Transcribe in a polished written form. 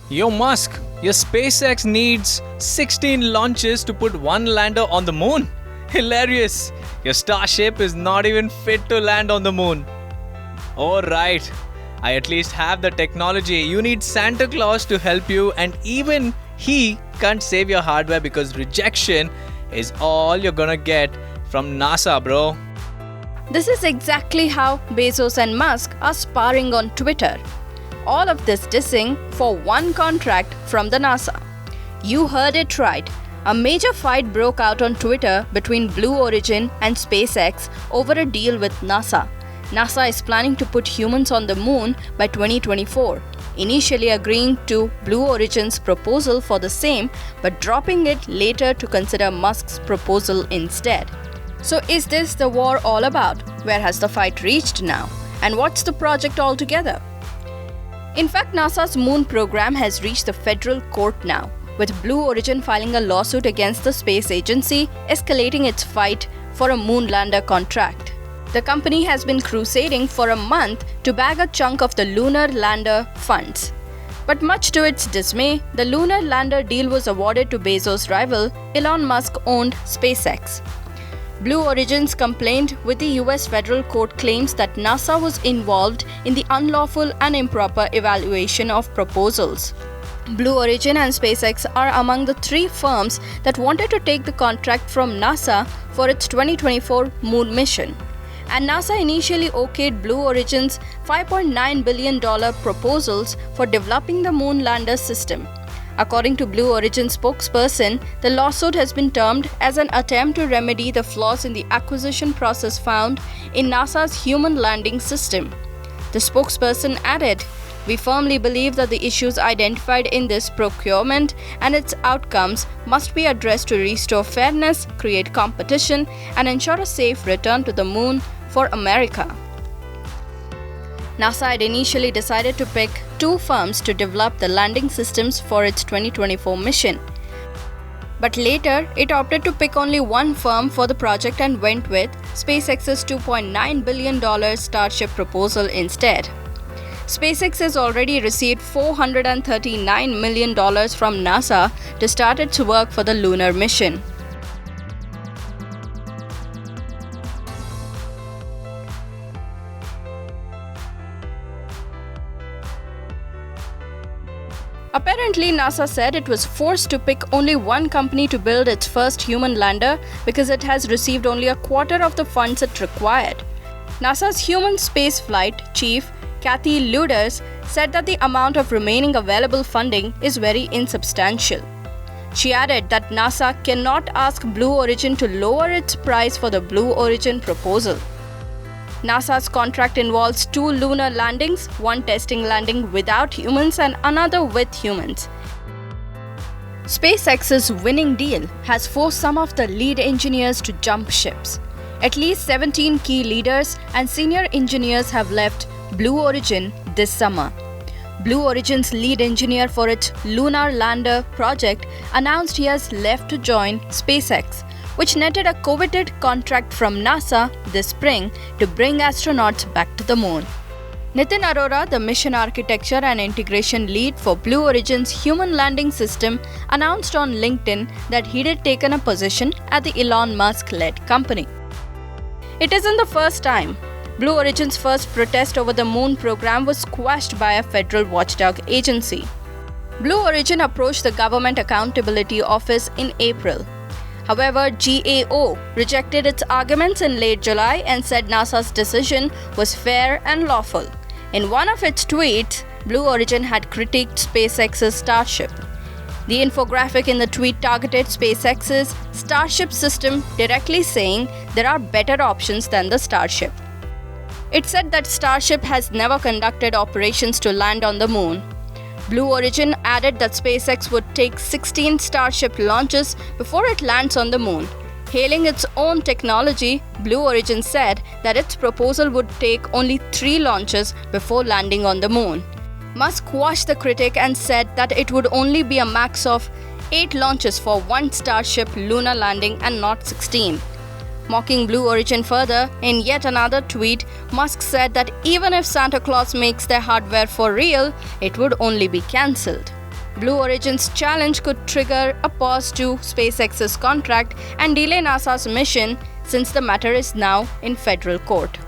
Yo, Musk, your SpaceX needs 16 launches to put one lander on the moon. Hilarious. Your Starship is not even fit to land on the moon. Alright, I at least have the technology. You need Santa Claus to help you, and even he can't save your hardware because rejection is all you're gonna get from NASA, bro. This is exactly how Bezos and Musk are sparring on Twitter. All of this dissing for one contract from the NASA. You heard it right. A major fight broke out on Twitter between Blue Origin and SpaceX over a deal with NASA. NASA is planning to put humans on the moon by 2024, initially agreeing to Blue Origin's proposal for the same, but dropping it later to consider Musk's proposal instead. So is this the war all about? Where has the fight reached now? And what's the project altogether? In fact, NASA's moon program has reached the federal court now, with Blue Origin filing a lawsuit against the space agency, escalating its fight for a moon lander contract. The company has been crusading for a month to bag a chunk of the lunar lander funds. But much to its dismay, the lunar lander deal was awarded to Bezos' rival, Elon Musk-owned SpaceX. Blue Origin's complaint with the US federal court claims that NASA was involved in the unlawful and improper evaluation of proposals. Blue Origin and SpaceX are among the three firms that wanted to take the contract from NASA for its 2024 moon mission. And NASA initially okayed Blue Origin's $5.9 billion proposals for developing the moon lander system. According to Blue Origin spokesperson, the lawsuit has been termed as an attempt to remedy the flaws in the acquisition process found in NASA's human landing system. The spokesperson added, "We firmly believe that the issues identified in this procurement and its outcomes must be addressed to restore fairness, create competition, and ensure a safe return to the moon for America." NASA had initially decided to pick two firms to develop the landing systems for its 2024 mission. But later, it opted to pick only one firm for the project and went with SpaceX's $2.9 billion Starship proposal instead. SpaceX has already received $439 million from NASA to start its work for the lunar mission. Apparently, NASA said it was forced to pick only one company to build its first human lander because it has received only a quarter of the funds it required. NASA's human spaceflight chief, Kathy Lueders, said that the amount of remaining available funding is very insubstantial. She added that NASA cannot ask Blue Origin to lower its price for the Blue Origin proposal. NASA's contract involves two lunar landings, one testing landing without humans and another with humans. SpaceX's winning deal has forced some of the lead engineers to jump ships. At least 17 key leaders and senior engineers have left Blue Origin this summer. Blue Origin's lead engineer for its lunar lander project announced he has left to join SpaceX, which netted a coveted contract from NASA this spring to bring astronauts back to the moon. Nitin Arora, the mission architecture and integration lead for Blue Origin's human landing system, announced on LinkedIn that he had taken a position at the Elon Musk-led company. It isn't the first time. Blue Origin's first protest over the moon program was squashed by a federal watchdog agency. Blue Origin approached the Government Accountability Office in April. However, GAO rejected its arguments in late July and said NASA's decision was fair and lawful. In one of its tweets, Blue Origin had critiqued SpaceX's Starship. The infographic in the tweet targeted SpaceX's Starship system, directly saying there are better options than the Starship. It said that Starship has never conducted operations to land on the moon. Blue Origin added that SpaceX would take 16 Starship launches before it lands on the moon. Hailing its own technology, Blue Origin said that its proposal would take only 3 launches before landing on the moon. Musk quashed the critic and said that it would only be a max of 8 launches for one Starship lunar landing and not 16. Mocking Blue Origin further, in yet another tweet, Musk said that even if Santa Claus makes their hardware for real, it would only be cancelled. Blue Origin's challenge could trigger a pause to SpaceX's contract and delay NASA's mission since the matter is now in federal court.